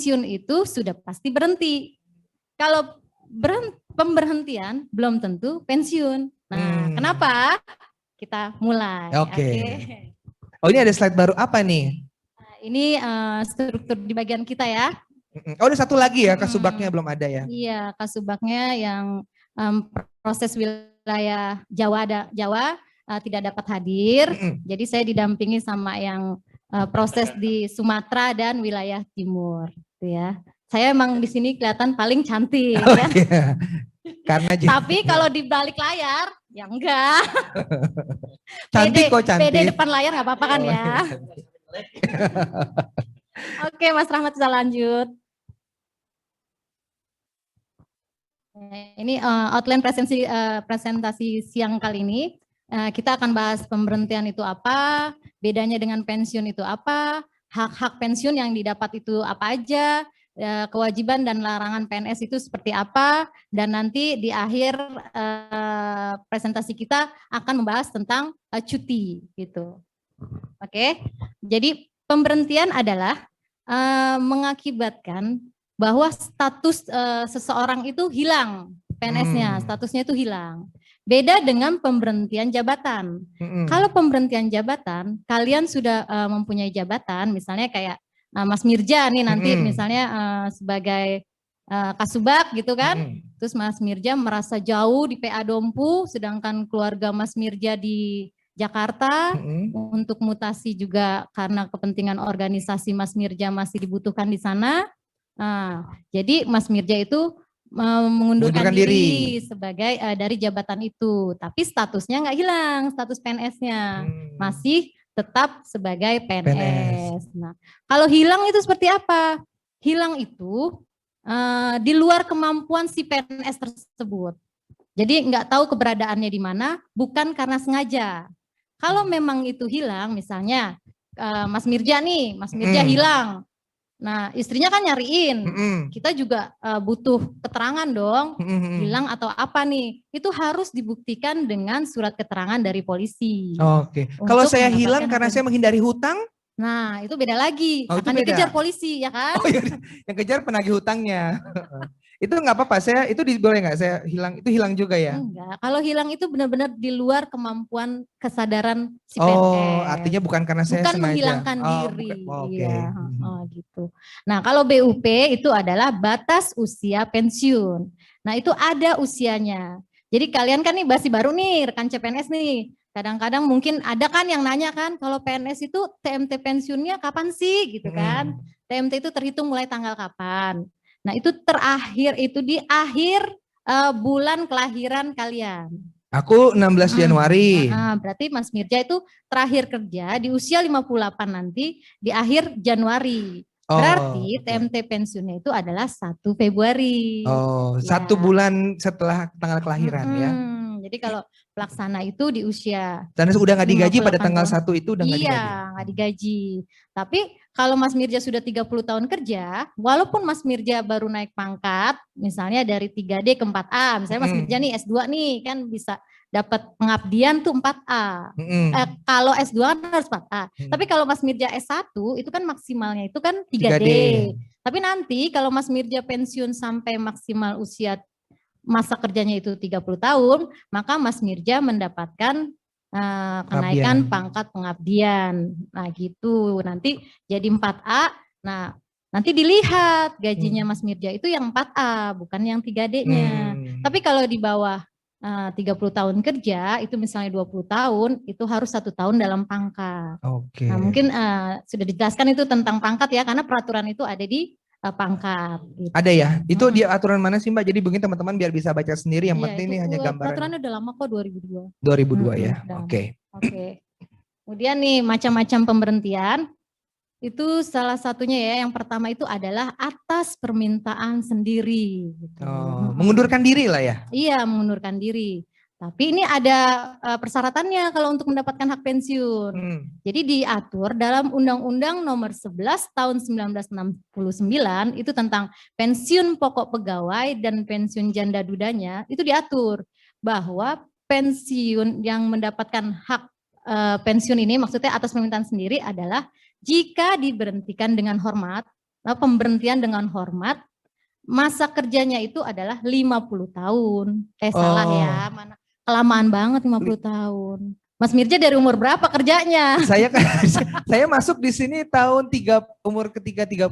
pensiun itu sudah pasti berhenti. Kalau pemberhentian belum tentu pensiun. Nah, kenapa? Kita mulai. Oke. Oh, ini ada slide baru apa nih? Nah, ini struktur di bagian kita ya. Oh, ada satu lagi ya, kasubagnya belum ada ya? Iya, kasubagnya yang proses wilayah Jawa tidak dapat hadir. Jadi saya didampingi sama yang proses di Sumatera dan wilayah Timur, gitu ya. Saya emang di sini kelihatan paling cantik, oh, ya. Iya. Karena tapi kalau di balik layar, ya enggak. cantik kok cantik. PD depan layar nggak apa-apa kan ya. Oke, Mas Rahmat bisa lanjut. Ini outline presentasi siang kali ini. Kita akan bahas pemberhentian itu apa, bedanya dengan pensiun itu apa, hak-hak pensiun yang didapat itu apa aja, kewajiban dan larangan PNS itu seperti apa, dan nanti di akhir presentasi kita akan membahas tentang cuti gitu. Oke, jadi pemberhentian adalah mengakibatkan bahwa status seseorang itu hilang, PNS-nya, statusnya itu hilang. Beda dengan pemberhentian jabatan. Kalau pemberhentian jabatan, kalian sudah mempunyai jabatan, misalnya kayak Mas Mirja nih nanti misalnya sebagai kasubag gitu kan. Terus Mas Mirja merasa jauh di PA Dompu, sedangkan keluarga Mas Mirja di Jakarta, untuk mutasi juga karena kepentingan organisasi Mas Mirja masih dibutuhkan di sana. Nah, jadi Mas Mirja itu mengundurkan diri sebagai dari jabatan itu, tapi statusnya nggak hilang, status PNS-nya masih tetap sebagai PNS. Nah, kalau hilang itu seperti apa? Hilang itu di luar kemampuan si PNS tersebut. Jadi nggak tahu keberadaannya di mana, bukan karena sengaja. Kalau memang itu hilang, misalnya Mas Mirja nih, Mas Mirja hilang. Nah, istrinya kan nyariin. Kita juga butuh keterangan dong, hilang atau apa nih. Itu harus dibuktikan dengan surat keterangan dari polisi. Oke. Kalau saya hilang karena saya menghindari hutang? Nah, itu beda lagi. Oh, akan dikejar polisi, ya kan? Oh, yang kejar penagih hutangnya. Itu nggak apa-apa, saya itu boleh nggak saya hilang, itu hilang juga ya? Enggak, kalau hilang itu benar-benar di luar kemampuan kesadaran si PNS. Oh, artinya bukan karena saya bukan sengaja. Menghilangkan diri. Oke. Ya, gitu. Nah, kalau BUP itu adalah batas usia pensiun. Nah, itu ada usianya. Jadi kalian kan nih masih baru nih, rekan CPNS nih. Kadang-kadang mungkin ada kan yang nanya kan, kalau PNS itu TMT pensiunnya kapan sih gitu kan? TMT itu terhitung mulai tanggal kapan? Nah, itu terakhir itu di akhir bulan kelahiran kalian. Aku 16 Januari. Berarti Mas Mirja itu terakhir kerja di usia 58 nanti di akhir Januari. Berarti TMT pensiunnya itu adalah 1 Februari. Oh, ya. 1 bulan setelah tanggal kelahiran ya. Jadi kalau pelaksana itu di usia. Dan udah nggak digaji pada tanggal 1 itu udah nggak digaji? Iya, nggak digaji. Tapi kalau Mas Mirja sudah 30 tahun kerja, walaupun Mas Mirja baru naik pangkat, misalnya dari 3D ke 4A, misalnya Mas Mirja nih S2 nih, kan bisa dapat pengabdian tuh 4A. Kalau S2 kan harus 4A. Tapi kalau Mas Mirja S1 itu kan maksimalnya itu kan 3D. Tapi nanti kalau Mas Mirja pensiun sampai maksimal usia masa kerjanya itu 30 tahun, maka Mas Mirja mendapatkan kenaikan pangkat pengabdian. Nah gitu, nanti jadi 4A, nah nanti dilihat gajinya Mas Mirja itu yang 4A, bukan yang 3D-nya. Tapi kalau di bawah 30 tahun kerja, itu misalnya 20 tahun, itu harus 1 tahun dalam pangkat. Nah mungkin sudah dijelaskan itu tentang pangkat ya, karena peraturan itu ada di pangkat. Gitu. Ada ya? Itu di aturan mana sih Mbak? Jadi begini teman-teman biar bisa baca sendiri, yang penting ini hanya gambaran. Peraturannya udah lama kok, 2002. 2002 ya, oke. Kemudian nih macam-macam pemberhentian, itu salah satunya ya, yang pertama itu adalah atas permintaan sendiri. Gitu. Mengundurkan diri lah ya? Iya, mengundurkan diri. Tapi ini ada persyaratannya kalau untuk mendapatkan hak pensiun. Jadi diatur dalam Undang-Undang Nomor 11 Tahun 1969 itu tentang pensiun pokok pegawai dan pensiun janda dudanya, itu diatur bahwa pensiun yang mendapatkan hak pensiun ini maksudnya atas permintaan sendiri adalah jika diberhentikan dengan hormat Nah, pemberhentian dengan hormat, masa kerjanya itu adalah 50 tahun. Salah ya, mana kelamaan banget 50 tahun. Mas Mirja dari umur berapa kerjanya? Saya saya masuk di sini tahun umur ketiga 30.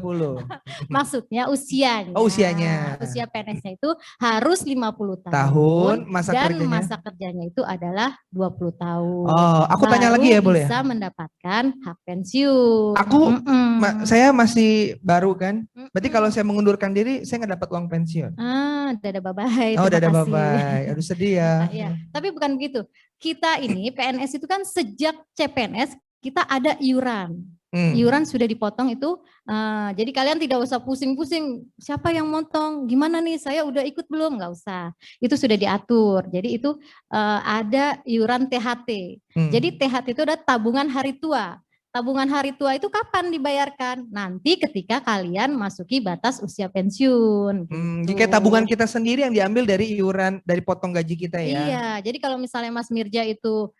Maksudnya usianya. Oh, usianya. Usia PNS-nya itu harus 50 tahun dan masa kerjanya itu adalah 20 tahun. Oh, aku tanya lagi ya, boleh? Bisa mendapatkan hak pensiun. Saya masih baru kan. Berarti kalau saya mengundurkan diri, saya nggak dapat uang pensiun. Dadah bye-bye. Oh, dadah bye-bye. Aduh, sedih ya. Iya. Tapi bukan begitu. Kita ini PNS itu kan sejak CPNS kita ada iuran. Iuran sudah dipotong itu, jadi kalian tidak usah pusing-pusing siapa yang motong, gimana nih saya udah ikut belum, nggak usah. Itu sudah diatur. Jadi itu ada iuran THT. Jadi THT itu ada tabungan hari tua. Tabungan hari tua itu kapan dibayarkan? Nanti ketika kalian masuki batas usia pensiun. Gitu. Kayak tabungan kita sendiri yang diambil dari iuran, dari potong gaji kita ya? Iya, jadi kalau misalnya Mas Mirja itu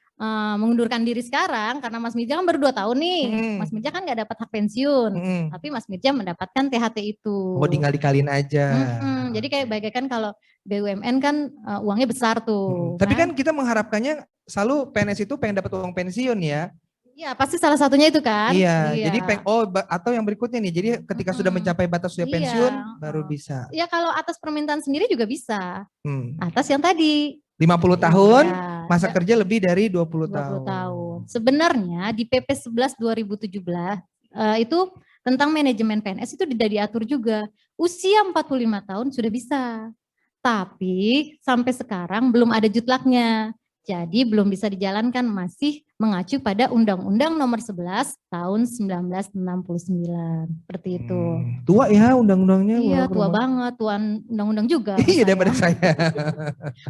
mengundurkan diri sekarang, karena Mas Mirja kan baru 2 tahun nih, Mas Mirja kan nggak dapat hak pensiun, tapi Mas Mirja mendapatkan THT itu. Oh, tinggal dikaliin aja. Jadi kayak bagaikan kalau BUMN kan uangnya besar tuh. Tapi kan kita mengharapkannya selalu PNS itu pengen dapat uang pensiun ya? Iya, pasti salah satunya itu kan. Iya. Jadi atau yang berikutnya nih, jadi ketika sudah mencapai batas usia pensiun baru bisa. Iya, kalau atas permintaan sendiri juga bisa. Atas yang tadi 50 tahun, masa kerja lebih dari 20 tahun. Sebenarnya di PP 11 2017 itu tentang manajemen PNS itu tidak diatur juga. Usia 45 tahun sudah bisa. Tapi sampai sekarang belum ada jutlaknya. Jadi belum bisa dijalankan, masih mengacu pada Undang-Undang Nomor 11 Tahun 1969. Seperti itu. Tua ya undang-undangnya. Iya, tua banget, tuan undang-undang juga. Iya, daripada saya.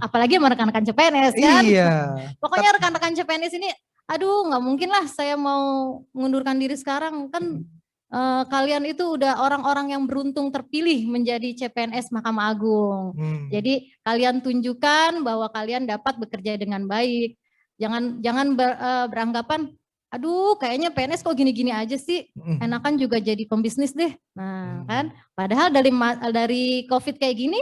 Apalagi sama rekan-rekan CPNS kan. Iya. Pokoknya rekan-rekan CPNS ini, aduh nggak mungkin lah saya mau mengundurkan diri sekarang. Kan kalian itu udah orang-orang yang beruntung terpilih menjadi CPNS Mahkamah Agung. Jadi kalian tunjukkan bahwa kalian dapat bekerja dengan baik. Jangan beranggapan, aduh kayaknya PNS kok gini-gini aja sih. Enakan juga jadi pembisnis deh. Nah kan, padahal dari COVID kayak gini,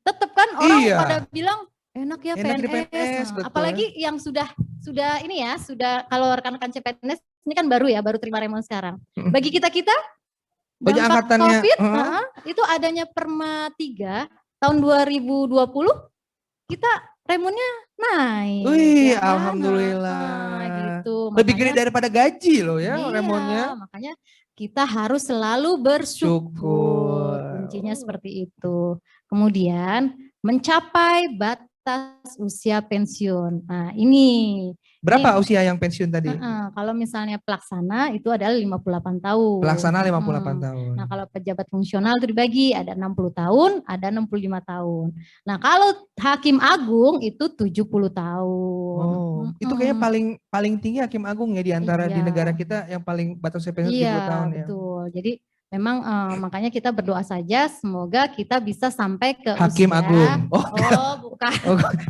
tetap kan orang pada bilang enak ya PNS. Nah, apalagi yang sudah ini ya, sudah kalau rekan-rekan CPNS ini kan baru ya, baru terima remon sekarang. Bagi kita-kita dampak COVID itu adanya Perma 3 tahun 2020 kita remonnya naik. Wih, ya, alhamdulillah. Gitu. Lebih gede daripada gaji loh ya remonnya. Makanya kita harus selalu bersyukur. Kuncinya seperti itu. Kemudian mencapai batas usia pensiun. Nah ini. Berapa usia yang pensiun tadi? Kalau misalnya pelaksana itu adalah 58 tahun. Pelaksana 58 tahun. Nah kalau pejabat fungsional itu dibagi ada 60 tahun, ada 65 tahun. Nah kalau hakim agung itu 70 tahun. Oh, itu kayaknya paling tinggi hakim agung ya di antara di negara kita yang paling batas usia pensiun 70 tahun ya. Iya betul. Jadi memang makanya kita berdoa saja semoga kita bisa sampai ke hakim usia. agung. Bukan.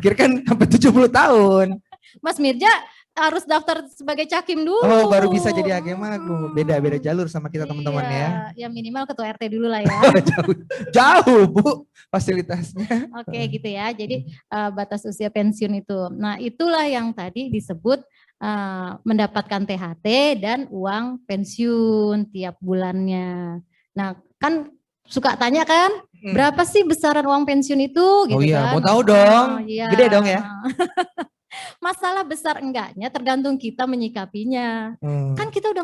Kira kan sampai 70 tahun. Mas Mirja harus daftar sebagai cakim dulu. Oh, baru bisa jadi hakim agung. Beda-beda jalur sama kita teman-teman ya. Ya minimal ketua RT dulu lah ya. Jauh Bu fasilitasnya. Oke gitu ya. Jadi batas usia pensiun itu. Nah itulah yang tadi disebut mendapatkan THT dan uang pensiun tiap bulannya. Nah kan suka tanya kan, berapa sih besaran uang pensiun itu? Gitu oh iya, kan? mau tahu dong. Gede dong ya. Masalah besar enggaknya tergantung kita menyikapinya. Kan kita udah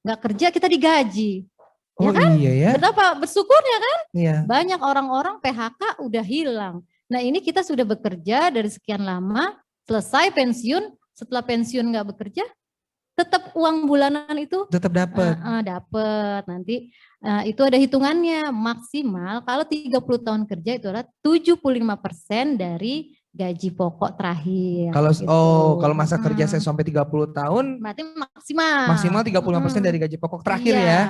nggak kerja kita digaji. Ya kan? Iya ya. Betapa bersyukurnya kan? Iya. Banyak orang-orang PHK udah hilang. Nah ini kita sudah bekerja dari sekian lama, selesai pensiun, setelah pensiun nggak bekerja, tetap uang bulanan itu tetap dapat. Dapat. Nanti itu ada hitungannya maksimal kalau 30 tahun kerja itu adalah 75% dari gaji pokok terakhir. Kalau gitu. kalau masa kerja saya sampai 30 tahun berarti maksimal. Maksimal 35% dari gaji pokok terakhir ya.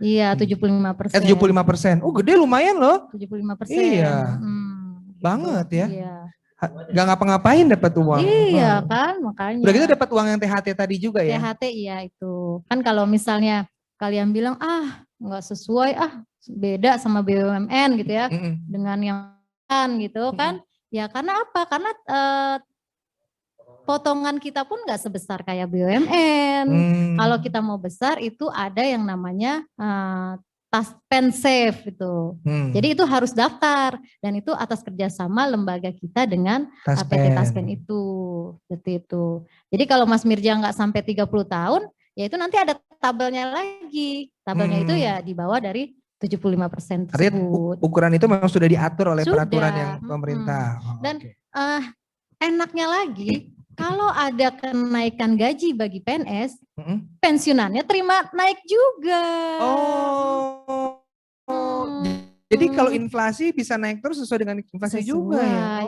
Iya, 75%. 75%. Oh, gede lumayan loh. 75%. Iya. Banget ya. Iya. Gak ngapa-ngapain dapat uang. Iya kan, makanya. Udah gitu dapat uang yang THT tadi juga ya. THT iya itu. Kan kalau misalnya kalian bilang nggak sesuai, beda sama BUMN gitu ya, dengan yang gitu kan. Ya karena apa? Karena potongan kita pun nggak sebesar kayak BUMN. Kalau kita mau besar itu ada yang namanya Taspensafe itu. Jadi itu harus daftar dan itu atas kerjasama lembaga kita dengan PT Taspen itu. Seperti itu. Jadi kalau Mas Mirja nggak sampai 30 tahun, ya itu nanti ada tabelnya lagi. Tabelnya itu ya di bawah dari 75% tersebut. Artinya ukuran itu memang sudah diatur oleh peraturan yang pemerintah. Dan enaknya lagi, kalau ada kenaikan gaji bagi PNS, pensiunannya terima naik juga. Jadi kalau inflasi bisa naik terus sesuai dengan inflasi juga ya.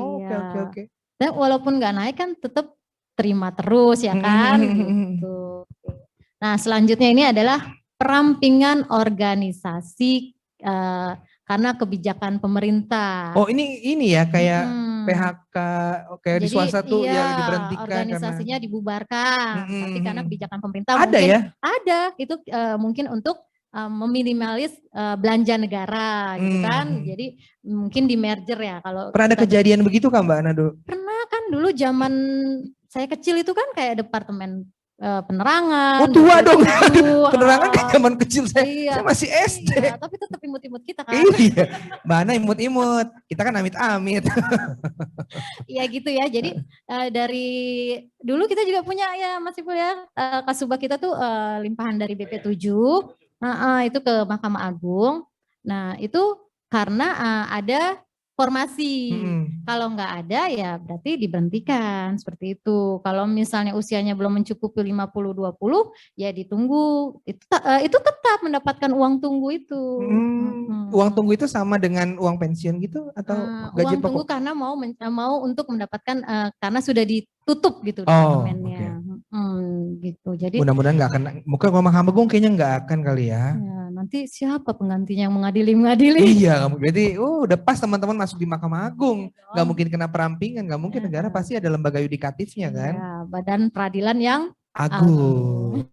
Oke. Dan walaupun nggak naik kan tetap terima terus ya kan. Gitu. Nah selanjutnya ini adalah perampingan organisasi karena kebijakan pemerintah. Oh ini ya kayak PHK, kayak di swasta tuh yang diberhentikan. Organisasinya dibubarkan, tapi karena kebijakan pemerintah ada mungkin, ya? Ada, itu mungkin untuk meminimalis belanja negara gitu kan. Jadi mungkin di merger ya. Kalau pernah ada kejadian begitu kan Mbak Nado? Pernah kan dulu zaman saya kecil itu kan kayak departemen penerangan. Tua dong. Penerangan kayak zaman kecil saya masih SD. Iya, tapi tetap imut-imut kita kan. Iya, Mbak Ana imut-imut. Kita kan amit-amit. Iya gitu ya. Jadi dari dulu kita juga punya ya Mas Ipul ya. Kasubag kita tuh limpahan dari BP7. Itu ke Mahkamah Agung. Nah itu karena ada formasi. Kalau nggak ada ya berarti diberhentikan seperti itu. Kalau misalnya usianya belum mencukupi 50-20 ya ditunggu. Itu tetap mendapatkan uang tunggu itu. Uang tunggu itu sama dengan uang pensiun gitu atau gaji uang pokok? Tunggu karena mau untuk mendapatkan karena sudah ditutup gitu departemennya. Gitu. Jadi mudah-mudahan nggak akan. Mungkin kalau Mahkamah Agung kayaknya nggak akan kali ya. Nanti siapa penggantinya yang mengadili? Iya, berarti udah pas teman-teman masuk di Mahkamah Agung. Nggak mungkin kena perampingan, nggak mungkin negara pasti ada lembaga yudikatifnya kan. Badan peradilan yang agung.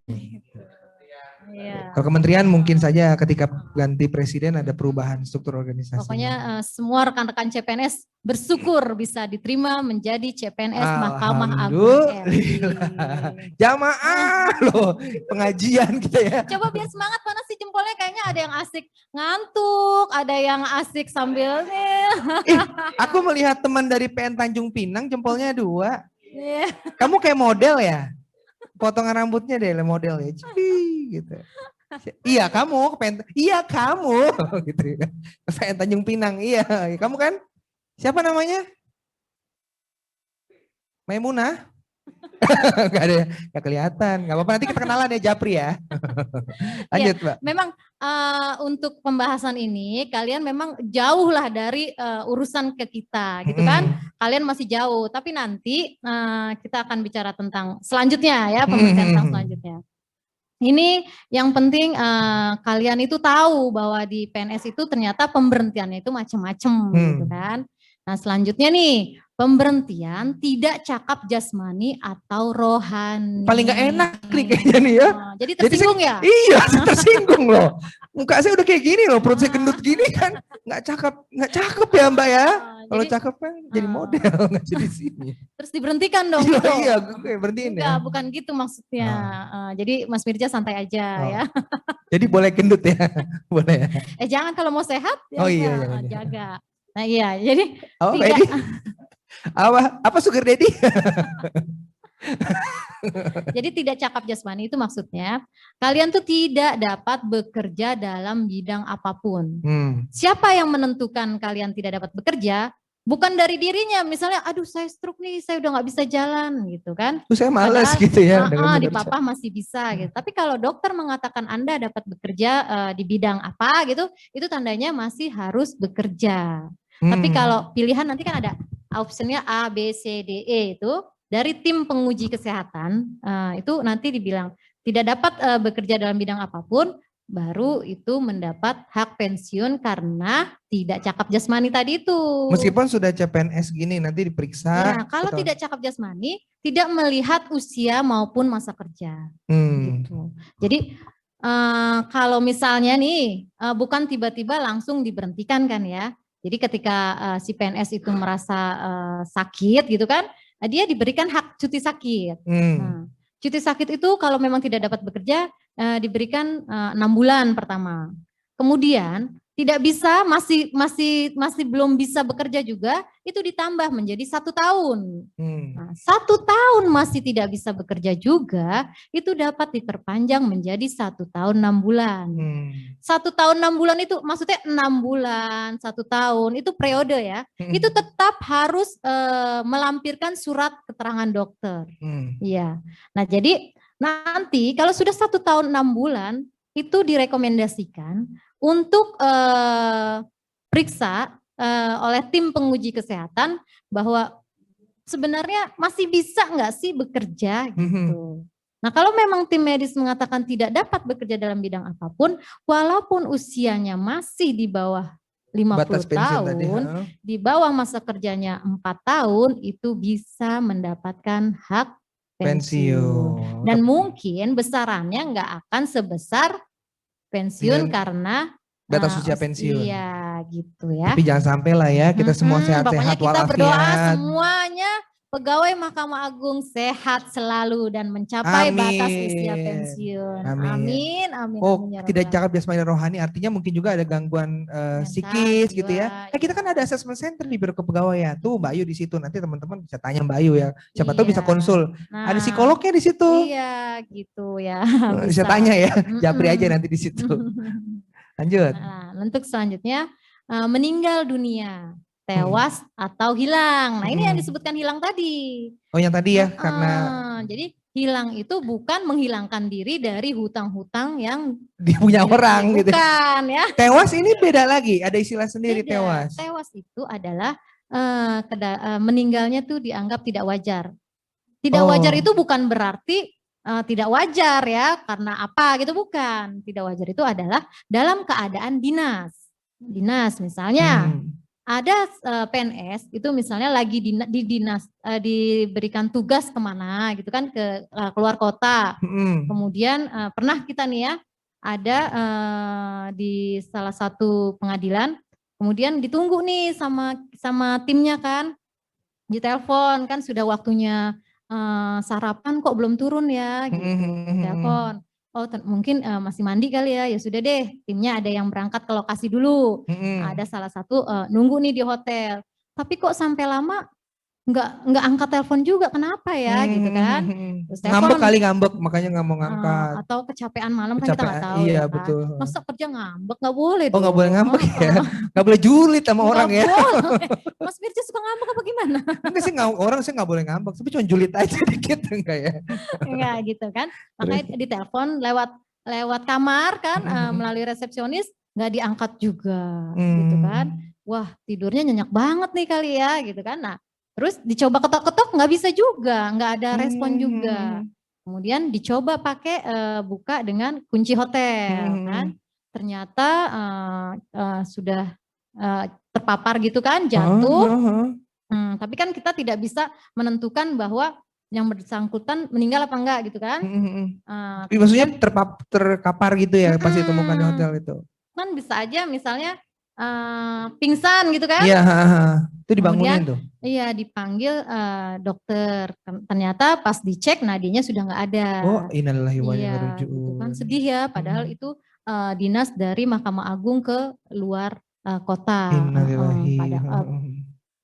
Kalau kementerian mungkin saja ketika ganti presiden ada perubahan struktur organisasi. Pokoknya semua rekan-rekan CPNS bersyukur bisa diterima menjadi CPNS Mahkamah Agung. Jamaah loh pengajian kita ya. Coba biar semangat, mana sih jempolnya, kayaknya ada yang asik ngantuk, ada yang asik sambil aku melihat teman dari PN Tanjung Pinang jempolnya 2. Kamu kayak model ya? Potongan rambutnya deh model ya. Gitu. Iya kamu, iya kamu gitu ya. PN Tanjung Pinang, iya. Kamu kan? Siapa namanya? Maimunah? Gak ada, gak kelihatan. Gak apa-apa, nanti kita kenalan ya Japri ya. Lanjut Mbak. Memang untuk pembahasan ini kalian memang jauh lah dari urusan ke kita gitu kan. Kalian masih jauh, tapi nanti kita akan bicara tentang selanjutnya ya, pembahasan tentang selanjutnya. Ini yang penting kalian itu tahu bahwa di PNS itu ternyata pemberhentiannya itu macam-macam gitu kan. Nah selanjutnya nih, pemberhentian tidak cakap jasmani atau rohani. Paling gak enak nih kayaknya nih ya. Jadi tersinggung ya? Iya tersinggung loh. Muka saya udah kayak gini loh, perut saya gendut gini kan. Gak cakep ya Mbak ya. Kalau cakep kan jadi model, gak jadi sini. Terus diberhentikan dong. Iya, berhentiin ya. Bukan gitu maksudnya. Jadi Mas Mirja santai aja ya. Jadi boleh gendut ya? Boleh. Jangan, kalau mau sehat ya jaga. Nah iya, jadi apa sugar daddy? Jadi tidak cakap jasmani itu maksudnya kalian tuh tidak dapat bekerja dalam bidang apapun. Siapa yang menentukan kalian tidak dapat bekerja? Bukan dari dirinya, misalnya aduh saya stroke nih, saya udah nggak bisa jalan gitu kan. Saya malas gitu ya. Di papa masih bisa gitu. Tapi kalau dokter mengatakan Anda dapat bekerja di bidang apa gitu, itu tandanya masih harus bekerja. Tapi kalau pilihan nanti kan ada optionnya A, B, C, D, E itu dari tim penguji kesehatan itu nanti dibilang tidak dapat bekerja dalam bidang apapun, baru itu mendapat hak pensiun karena tidak cakap jasmani tadi itu. Meskipun sudah CPNS gini nanti diperiksa. Nah, kalau tidak cakap jasmani, tidak melihat usia maupun masa kerja. Gitu. Jadi Kalau misalnya nih bukan tiba-tiba langsung diberhentikan kan ya. Jadi ketika si PNS itu merasa sakit gitu kan, dia diberikan hak cuti sakit. Nah, cuti sakit itu kalau memang tidak dapat bekerja diberikan 6 bulan pertama. Kemudian tidak bisa masih belum bisa bekerja juga itu ditambah menjadi 1 tahun. Nah, 1 tahun masih tidak bisa bekerja juga itu dapat diperpanjang menjadi 1 tahun 6 bulan. 1 tahun 6 bulan itu maksudnya 6 bulan 1 tahun itu periode ya. Itu tetap harus melampirkan surat keterangan dokter. Iya. Nah jadi nanti kalau sudah 1 tahun 6 bulan itu direkomendasikan untuk periksa oleh tim penguji kesehatan bahwa sebenarnya masih bisa nggak sih bekerja gitu. Nah kalau memang tim medis mengatakan tidak dapat bekerja dalam bidang apapun, walaupun usianya masih di bawah 50 tahun, di bawah masa kerjanya 4 tahun, itu bisa mendapatkan hak pensiun. Dan mungkin besarannya nggak akan sebesar pensiun karena batas usia pensiun. Iya gitu ya. Tapi jangan sampai lah ya, kita semua sehat-sehat pokoknya kita walafiat. Berdoa semuanya pegawai Mahkamah Agung sehat selalu dan mencapai batas usia pensiun. Amin. Amin. Oh, tidak cakap jasmani rohani artinya mungkin juga ada gangguan psikis gitu ya. Kita kan ada assessment center di Biro Kepegawaian. Tuh Mbak Ayu di situ. Nanti teman-teman bisa tanya Mbak Ayu ya. Siapa tahu bisa konsul. Nah, ada psikolognya di situ. Iya, gitu ya. Bisa tanya ya. Japri aja nanti di situ. Lanjut. Nah, untuk selanjutnya meninggal dunia, tewas atau hilang. Nah, ini yang disebutkan hilang tadi. Oh, yang tadi ya, karena jadi hilang itu bukan menghilangkan diri dari hutang-hutang yang punya orang gitu. Bukan ya. Tewas ini beda lagi, ada istilah sendiri. Tewas. Tewas itu adalah meninggalnya tuh dianggap tidak wajar. Tidak wajar itu bukan berarti tidak wajar ya karena apa gitu, bukan. Tidak wajar itu adalah dalam keadaan dinas. Dinas misalnya ada PNS itu misalnya lagi di dinas diberikan tugas kemana gitu kan, ke keluar kota. Kemudian pernah kita nih ya ada di salah satu pengadilan, kemudian ditunggu nih sama timnya kan, ditelepon kan sudah waktunya sarapan kok belum turun ya gitu. Telepon, oh mungkin masih mandi kali ya, ya sudah deh timnya ada yang berangkat ke lokasi dulu. Ada salah satu nunggu nih di hotel, tapi kok sampai lama nggak angkat telepon juga, kenapa ya gitu kan. Terus ngambek kali, makanya nggak mau ngangkat. Atau kecapean malam kan kita nggak tahu. Iya ya kan? Betul. Masa kerja ngambek, nggak boleh dong. Oh nggak boleh ngambek ya, nggak boleh julid sama orang ya. Mas Firja suka ngambek apa gimana? Enggak sih, orang sih nggak boleh ngambek, tapi cuma julid aja dikit enggak ya. Enggak gitu kan, makanya ditelepon lewat kamar kan, melalui resepsionis nggak diangkat juga gitu kan. Wah tidurnya nyenyak banget nih kali ya gitu kan. Nah terus dicoba ketok-ketok nggak bisa juga, nggak ada respon juga. Kemudian dicoba pakai buka dengan kunci hotel kan. Ternyata sudah terpapar gitu kan, jatuh. Tapi kan kita tidak bisa menentukan bahwa yang bersangkutan meninggal apa enggak gitu kan. Maksudnya terkapar gitu ya pas ditemukan di hotel itu. Kan bisa aja misalnya pingsan gitu kan. Iya, itu dibangunin. Kemudian, tuh. Iya dipanggil dokter, ternyata pas dicek nadinya sudah nggak ada. Oh innalillahi wa inna ilaihi raji'un. Gitu kan, sedih ya padahal itu dinas dari Mahkamah Agung ke luar kota.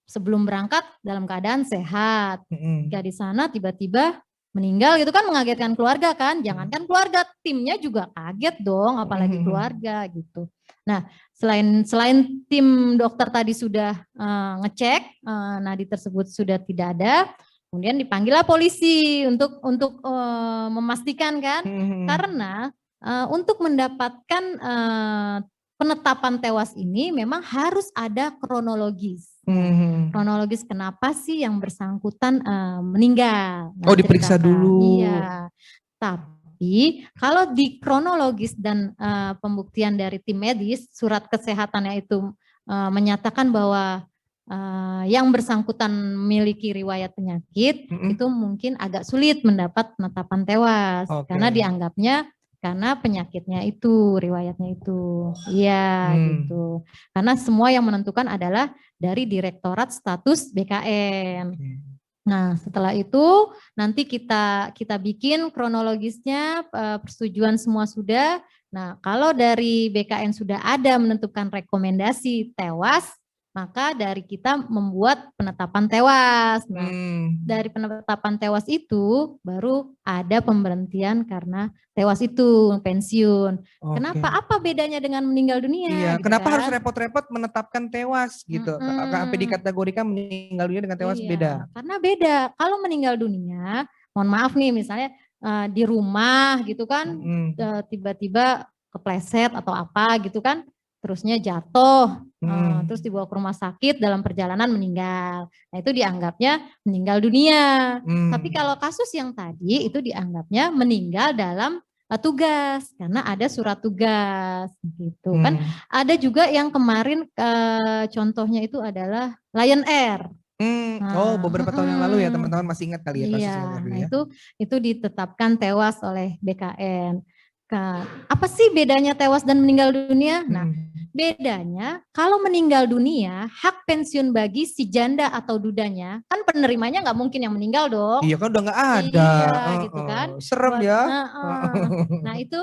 Sebelum berangkat dalam keadaan sehat. Ketika di sana tiba-tiba meninggal gitu kan, mengagetkan keluarga kan. Jangankan keluarga, timnya juga kaget dong, apalagi keluarga gitu. Nah, selain tim dokter tadi sudah ngecek nadi tersebut sudah tidak ada, kemudian dipanggillah polisi untuk memastikan kan, karena untuk mendapatkan penetapan tewas ini memang harus ada kronologis. Kronologis kenapa sih yang bersangkutan meninggal. Nah, diperiksa dulu. Iya, tapi kalau di kronologis dan pembuktian dari tim medis, surat kesehatannya itu menyatakan bahwa yang bersangkutan memiliki riwayat penyakit, itu mungkin agak sulit mendapat penetapan tewas. Karena dianggapnya karena penyakitnya itu, riwayatnya itu. Iya, gitu. Karena semua yang menentukan adalah dari Direktorat Status BKN. Nah, setelah itu nanti kita bikin kronologisnya, persetujuan semua sudah. Nah, kalau dari BKN sudah ada menentukan rekomendasi tewas, maka dari kita membuat penetapan tewas. Nah, dari penetapan tewas itu baru ada pemberhentian karena tewas itu, pensiun. Kenapa? Apa bedanya dengan meninggal dunia? Iya, gitu kenapa kan? harus repot-repot menetapkan tewas gitu? Sampai dikategorikan meninggal dunia dengan tewas beda. Karena beda. Kalau meninggal dunia, mohon maaf nih misalnya di rumah gitu kan, tiba-tiba kepleset atau apa gitu kan, terusnya jatuh, terus dibawa ke rumah sakit, dalam perjalanan meninggal. Nah itu dianggapnya meninggal dunia. Tapi kalau kasus yang tadi itu dianggapnya meninggal dalam tugas, karena ada surat tugas gitu kan. Ada juga yang kemarin contohnya itu adalah Lion Air. Beberapa tahun yang lalu ya, teman-teman masih ingat kali ya kasusnya dulu ya. Itu ditetapkan tewas oleh BKN. Apa sih bedanya tewas dan meninggal dunia? Nah, bedanya kalau meninggal dunia, hak pensiun bagi si janda atau dudanya, kan penerimanya nggak mungkin yang meninggal dong. Iya kan udah nggak ada. Iya, gitu kan. Serem ya. Nah itu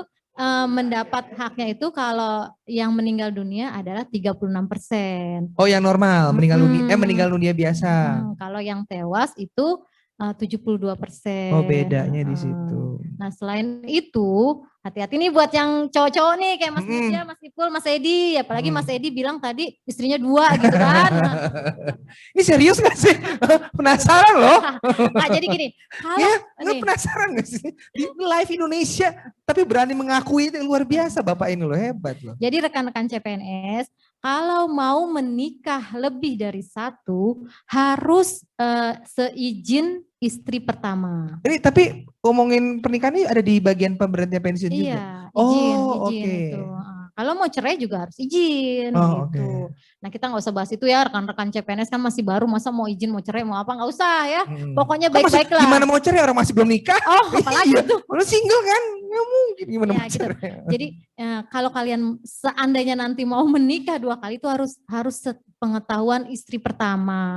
mendapat haknya itu kalau yang meninggal dunia adalah 36%. Oh yang normal, meninggal dunia biasa. Kalau yang tewas itu 72%. Oh bedanya di situ. Nah selain itu, hati-hati nih buat yang cowok-cowok nih kayak Mas Mirja, Mas Ipul, Mas Edi. Apalagi Mas Edi bilang tadi istrinya 2 gitu kan. Ini serius gak sih? Penasaran loh. Nah jadi gini. Kalau penasaran gak sih? Di live Indonesia tapi berani mengakui itu luar biasa Bapak ini loh, hebat loh. Jadi rekan-rekan CPNS, kalau mau menikah lebih dari 1 harus seizin istri pertama. Ini tapi ngomongin pernikahan ini ada di bagian pemberhentian pensiun juga? Iya, izin itu. Kalau mau cerai juga harus izin gitu. Nah kita nggak usah bahas itu ya, rekan-rekan CPNS kan masih baru, masa mau izin, mau cerai, mau apa, nggak usah ya. Pokoknya baik-baik lah. Gimana mau cerai, orang masih belum nikah? Apalagi itu. Lu single kan? Nggak mungkin gimana mau gitu. cerai. Jadi kalau kalian seandainya nanti mau menikah 2 kali itu harus pengetahuan istri pertama.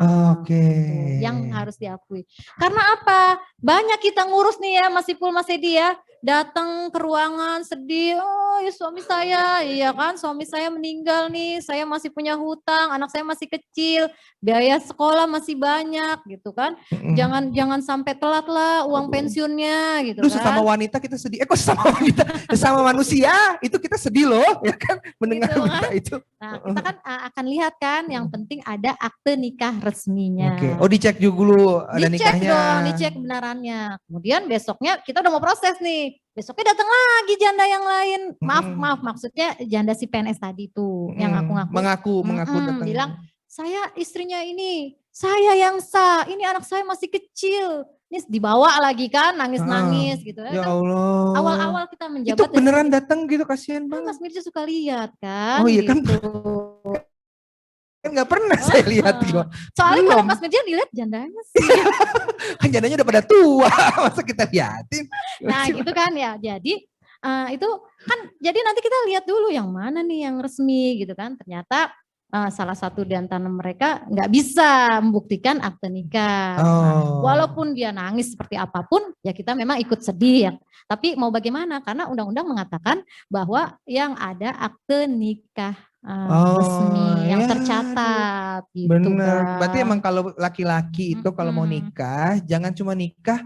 Yang harus diakui. Karena apa? Banyak kita ngurus nih ya Mas Ipul, Mas Edi ya. Datang ke ruangan sedih, oh ya suami saya, iya kan suami saya meninggal nih, saya masih punya hutang, anak saya masih kecil, biaya sekolah masih banyak gitu kan. Jangan sampai telat lah uang pensiunnya gitu kan. Sesama wanita kita sedih, kok sesama wanita, sesama manusia itu kita sedih loh ya kan mendengar gitu, berita itu. Nah kita kan akan lihat kan yang penting ada akte nikah resminya. Oh dicek dulu ada nikahnya. Dicek dong, dicek kebenarannya. Kemudian besoknya kita udah mau proses nih. Besoknya datang lagi janda yang lain. Maaf, maksudnya janda si PNS tadi tuh yang mengaku datang. Bilang, saya istrinya ini, saya yang sah, ini anak saya masih kecil. Ini dibawa lagi kan, nangis-nangis gitu. Ya Allah. Awal-awal kita menjabat. Itu beneran datang gitu, kasihan banget. Mas Mirja suka lihat kan. Oh iya gitu. Kan nggak pernah saya lihat gitu. Soalnya kalau Mas Mirja dilihat jandanya sih. Kan jandanya udah pada tua, masa kita liatin. Nah gitu kan ya, jadi itu kan jadi nanti kita lihat dulu yang mana nih yang resmi gitu kan. Ternyata salah satu di antara mereka nggak bisa membuktikan akte nikah. Walaupun dia nangis seperti apapun, ya kita memang ikut sedih ya. Tapi mau bagaimana? Karena undang-undang mengatakan bahwa yang ada akte nikah resmi yang tercatat gitu. Bener, kan. berarti emang kalau laki-laki itu kalau mau nikah jangan cuma nikah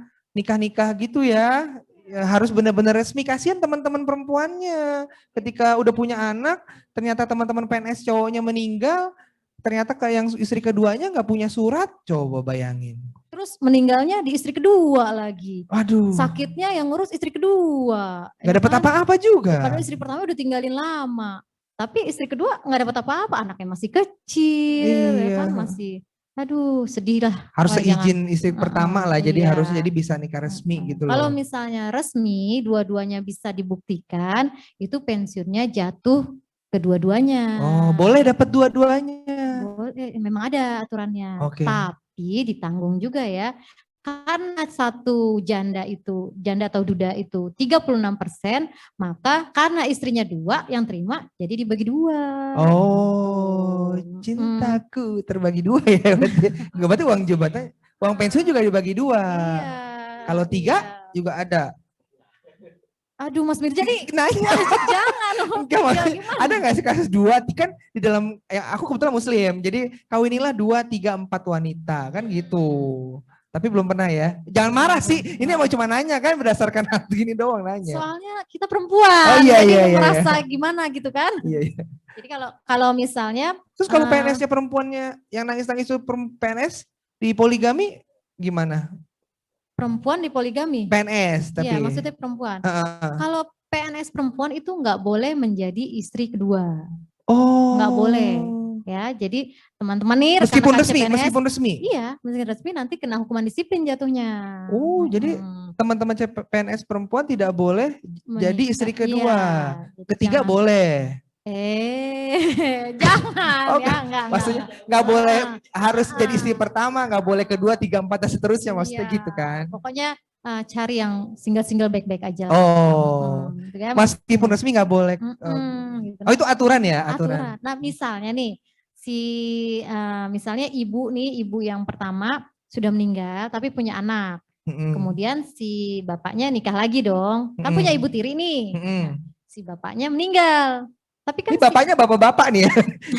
gitu ya, harus benar-benar resmi. Kasihan teman-teman perempuannya ketika udah punya anak ternyata teman-teman PNS cowoknya meninggal, ternyata kayak yang istri keduanya nggak punya surat, coba bayangin. Terus meninggalnya di istri kedua lagi. Aduh. Sakitnya yang ngurus istri kedua. Gak dapat apa-apa juga. Padahal istri pertama udah tinggalin lama. Tapi istri kedua nggak dapat apa-apa, anaknya masih kecil, ya kan masih, aduh sedih lah. Harus seizin istri pertama lah, jadi harusnya jadi bisa nikah resmi gitu loh. Kalau misalnya resmi, dua-duanya bisa dibuktikan, itu pensiunnya jatuh kedua-duanya. Oh, boleh dapat dua-duanya. Boleh, memang ada aturannya. Okay. Tapi ditanggung juga ya. karena satu janda atau duda itu 36%, maka karena istrinya 2 yang terima, jadi dibagi 2. Oh, cintaku terbagi 2 ya. Berarti uang jabatan, uang pensiun juga dibagi 2. Iya, Kalau 3 juga ada. Aduh Mas Mirja nih, nanya. Jangan. Ada nggak sih kasus 2, kan di dalam, ya aku kebetulan muslim, jadi kawinilah 2, 3, 4 wanita, kan gitu. Tapi belum pernah ya. Jangan marah sih, ini emang cuma nanya kan berdasarkan hal gini doang nanya. Soalnya kita perempuan, jadi merasa gimana gitu kan. Iya. Jadi kalau misalnya. Terus kalau PNS-nya perempuannya yang nangis-nangis itu PNS di poligami gimana? Perempuan di poligami. PNS tapi. Iya, maksudnya perempuan. Kalau PNS perempuan itu nggak boleh menjadi istri kedua. Oh. Nggak boleh. Ya, jadi teman-teman nih meskipun resmi. Iya, meskipun resmi nanti kena hukuman disiplin jatuhnya. Oh, jadi teman-teman PNS perempuan tidak boleh jadi istri kedua. Iya, ketiga jangan. Boleh. Jangan ya, enggak. Maksudnya nggak boleh harus jadi istri pertama, nggak boleh kedua, 3, 4 dan seterusnya, maksudnya gitu kan? Pokoknya cari yang single baik-baik aja. Oh, meskipun resmi nggak boleh. Gitu. Oh itu aturan ya? Aturan. Nah misalnya nih, misalnya ibu yang pertama sudah meninggal tapi punya anak. Kemudian si bapaknya nikah lagi dong, kan punya ibu tiri nih. Nah, si bapaknya meninggal. Tapi kan ini bapaknya bapak-bapak nih ya.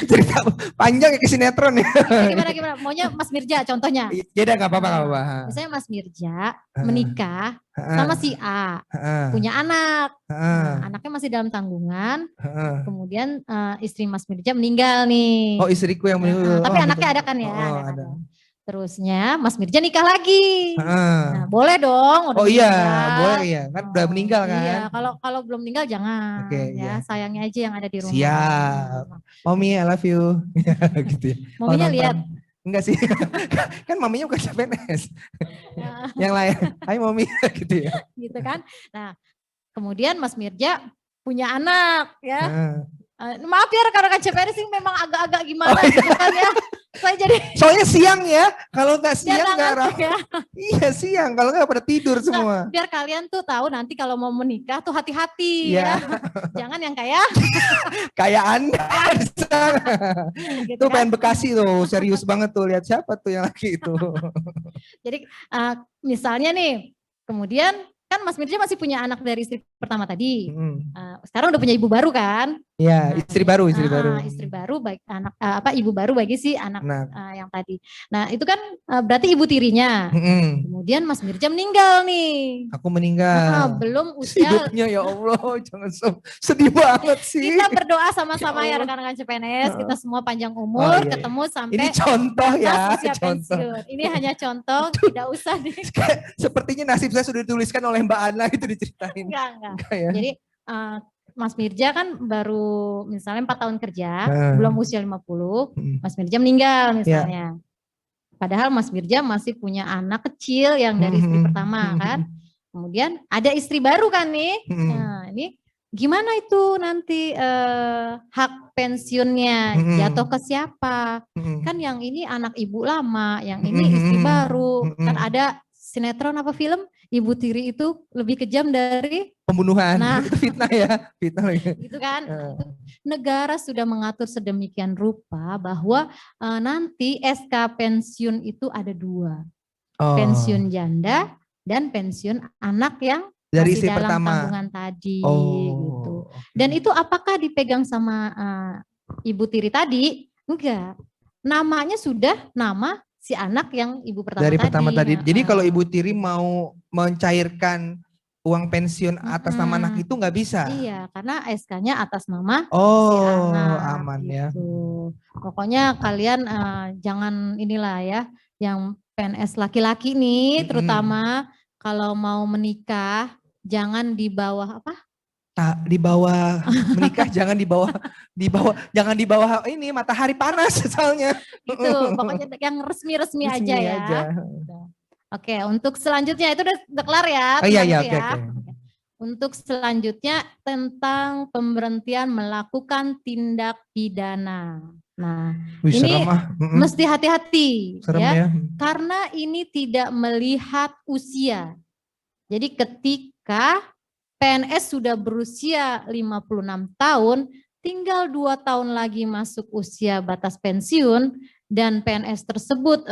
Cerita panjang ya ke sinetron ya. Gimana? Maunya Mas Mirja contohnya. Ya udah nggak apa-apa. Misalnya Mas Mirja menikah sama si A, punya anak. Anaknya masih dalam tanggungan. Kemudian istri Mas Mirja meninggal nih. Oh, istriku yang meninggal. Tapi anaknya ada kan ya? Ada. Terusnya Mas Mirja nikah lagi. Nah, boleh dong. Oh iya, boleh ya. Kan udah meninggal kan? Iya, kalau belum meninggal jangan. Okay, ya, sayangnya aja yang ada di rumah. Siap. Mommy, I love you. Gitu ya. Mominya lihat. Enggak sih. Kan maminya bukan CPNS. Yang lain. Hai Mommy gitu ya. Gitu kan. Nah, kemudian Mas Mirja punya anak ya. Maaf ya rekan-rekan CPNS ini memang agak-agak gimana gitu kan ya. Soalnya siang ya, kalau nggak siang nggak ramai. Ya. Iya siang, kalau nggak pada tidur semua. Biar kalian tuh tahu nanti kalau mau menikah tuh hati-hati ya. Jangan yang kayak Anda. Gitu tuh kan? Pengen Bekasi tuh, serius banget tuh, lihat siapa tuh yang laki itu. Jadi misalnya nih, kemudian kan Mas Mirja masih punya anak dari istri pertama tadi. Sekarang udah punya ibu baru kan? Iya, istri baru. Istri baru baik anak ibu baru bagi si anak yang tadi. Nah, itu kan berarti ibu tirinya. Kemudian Mas Mirja meninggal nih. Aku meninggal. Belum usia. Hidupnya ya Allah, jangan sedih banget sih. Kita berdoa sama-sama ya rekan-rekan CPNS, kita semua panjang umur, ketemu sampai ini contoh ya, contoh. Ini hanya contoh, tidak usah nih. Sepertinya nasib saya sudah dituliskan oleh Mbak Ana itu diceritain. Enggak ya? Jadi Mas Mirja kan baru misalnya 4 tahun kerja, belum usia 50, Mas Mirja meninggal misalnya. Padahal Mas Mirja masih punya anak kecil yang dari istri pertama kan. Kemudian ada istri baru kan nih. Nah ini gimana itu nanti hak pensiunnya jatuh ke siapa? Kan yang ini anak ibu lama, yang ini istri baru. Kan ada sinetron apa film? Ibu tiri itu lebih kejam dari pembunuhan. Nah, itu fitnah ya, fitnah lagi. Gitu kan. Negara sudah mengatur sedemikian rupa bahwa nanti SK pensiun itu ada 2. Pensiun janda dan pensiun anak yang dari masih istri dalam pertama. Tanggungan tadi gitu. Dan itu apakah dipegang sama ibu tiri tadi? Enggak. Namanya sudah nama si anak yang ibu pertama dari tadi. Pertama tadi. Jadi kalau ibu tiri mau mencairkan uang pensiun atas nama anak itu nggak bisa? Iya, karena SK-nya atas nama si anak. Aman gitu. Ya. Pokoknya kalian jangan inilah ya, yang PNS laki-laki nih, terutama kalau mau menikah jangan di bawah apa? Di bawah menikah jangan jangan di bawah ini matahari panas soalnya. Itu pokoknya yang resmi aja ya. Oke, untuk selanjutnya itu udah kelar ya. Oh iya oke. Untuk selanjutnya tentang pemberhentian melakukan tindak pidana. Nah, Wih, ini mesti hati-hati ya, karena ini tidak melihat usia. Jadi ketika PNS sudah berusia 56 tahun, tinggal 2 tahun lagi masuk usia batas pensiun, dan PNS tersebut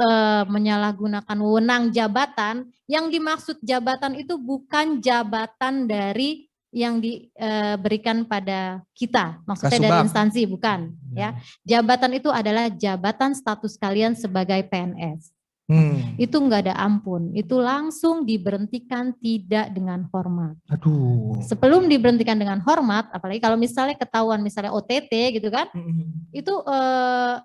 menyalahgunakan wewenang jabatan, yang dimaksud jabatan itu bukan jabatan dari yang diberikan pada kita, maksudnya dari instansi, bukan ya. Jabatan itu adalah jabatan status kalian sebagai PNS. Itu enggak ada ampun, itu langsung diberhentikan tidak dengan hormat. Aduh. Sebelum diberhentikan dengan hormat, apalagi kalau misalnya ketahuan misalnya OTT gitu kan, itu